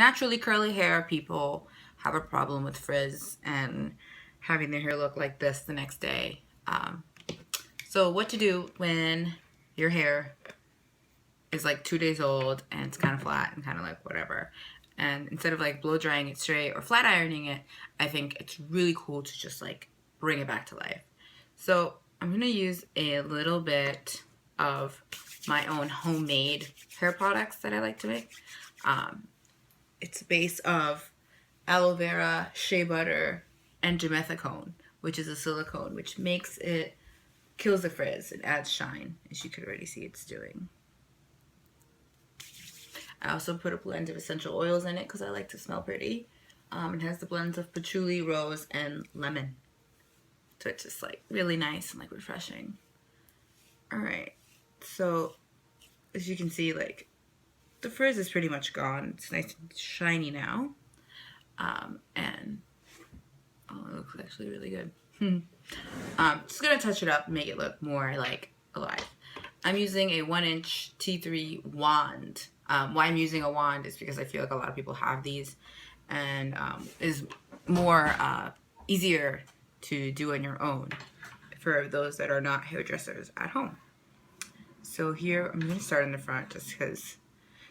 naturally curly hair people have a problem with frizz and having their hair look like this the next day. So what to do when your hair is like 2 days old and it's kind of flat and kind of like whatever. And instead of like blow drying it straight or flat ironing it, I think it's really cool to just like bring it back to life. So I'm gonna use a little bit of my own homemade hair products that I like to make. It's a base of aloe vera, shea butter, and dimethicone, which is a silicone, which makes it, kills the frizz and adds shine, as you could already see it's doing. I also put a blend of essential oils in it because I like to smell pretty. It has the blends of patchouli, rose, and lemon. So it's just like really nice and like refreshing. Alright, so as you can see, like the frizz is pretty much gone. It's nice and shiny now. And oh, it looks actually really good. Just gonna touch it up and make it look more like alive. I'm using a 1-inch T3 wand. Why I'm using a wand is because I feel like a lot of people have these and is more easier to do on your own for those that are not hairdressers at home. So here I'm going to start in the front just because.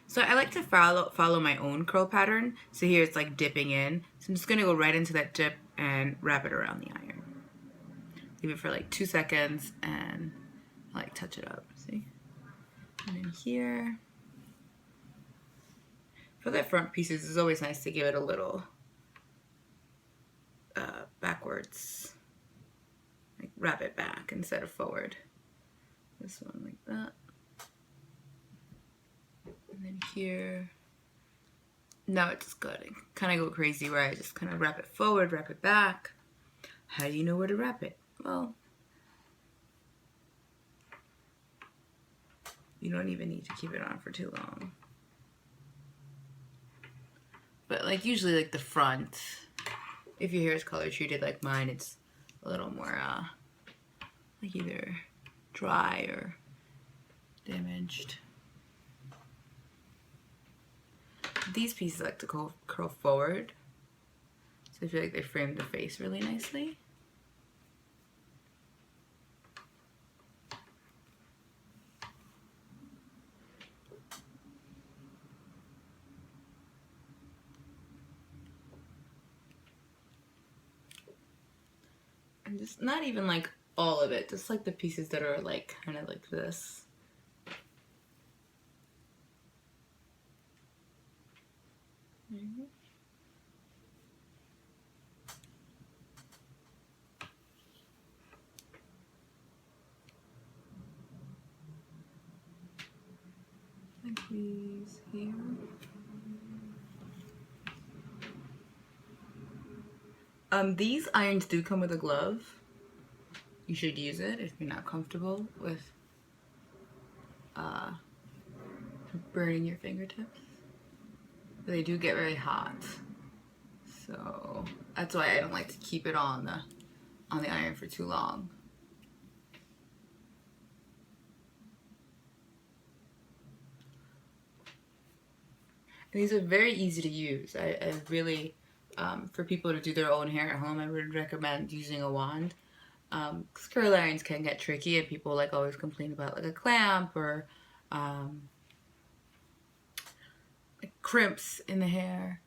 So I like to follow my own curl pattern. So here it's like dipping in. So I'm just going to go right into that dip and wrap it around the iron. Leave it for like 2 seconds and like touch it up. See? And then here. For the front pieces, it's always nice to give it a little backwards. Like wrap it back instead of forward. This one like that. And then here. Now it's just good. I kind of go crazy where I just kind of wrap it forward, wrap it back. How do you know where to wrap it? Well, you don't even need to keep it on for too long. But like usually like the front, if your hair is color treated like mine, it's a little more like either dry or damaged. These pieces I like to curl forward, so I feel like they frame the face really nicely. And just not even like all of it, just like the pieces that are like kind of like this. Like these here. These irons do come with a glove. You should use it if you're not comfortable with burning your fingertips. But they do get very hot. So that's why I don't like to keep it on the iron for too long. And these are very easy to use. I really, for people to do their own hair at home, I would recommend using a wand. Because curl irons can get tricky and people like always complain about like a clamp or like crimps in the hair.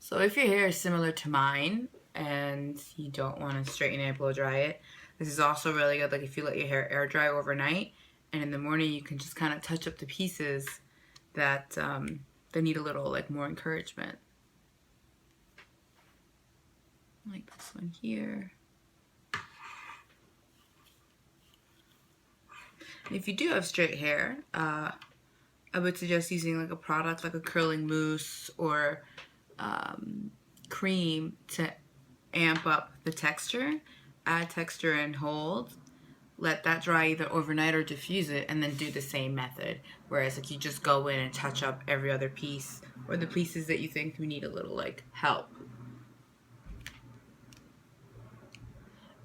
So if your hair is similar to mine and you don't want to straighten it, blow dry it, this is also really good. Like if you let your hair air dry overnight and in the morning you can just kind of touch up the pieces that they need a little like more encouragement. Like this one here. And if you do have straight hair, I would suggest using like a product like a curling mousse or cream to amp up the texture. Add texture and hold. Let that dry either overnight or diffuse it, and then do the same method. Whereas like you just go in and touch up every other piece or the pieces that you think you need a little like help.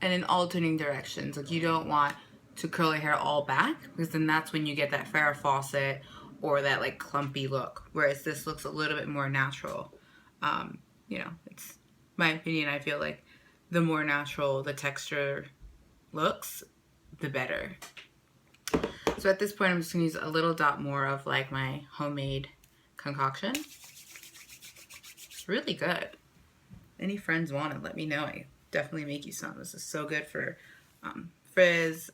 And in alternating directions, like you don't want to curl your hair all back because then that's when you get that Farrah Fawcett or that like clumpy look, whereas this looks a little bit more natural. You know, it's my opinion. I feel like the more natural the texture looks, the better. So at this point, I'm just gonna use a little dot more of like my homemade concoction. It's really good. Any friends want it, let me know. I definitely make you some. This is so good for frizz.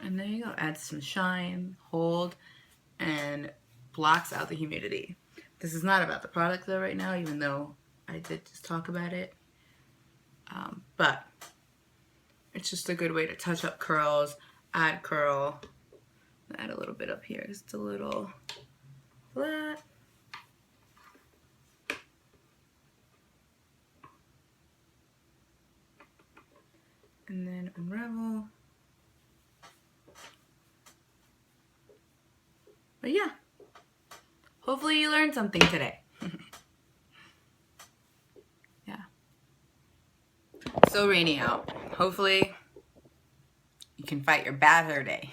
And there you go. Add some shine, hold, and blocks out the humidity. This is not about the product though right now, even though I did just talk about it. But it's just a good way to touch up curls, add curl. Add a little bit up here, just a little flat. And then unravel. But yeah, hopefully you learned something today. Yeah. So rainy out. Hopefully you can fight your bad hair day.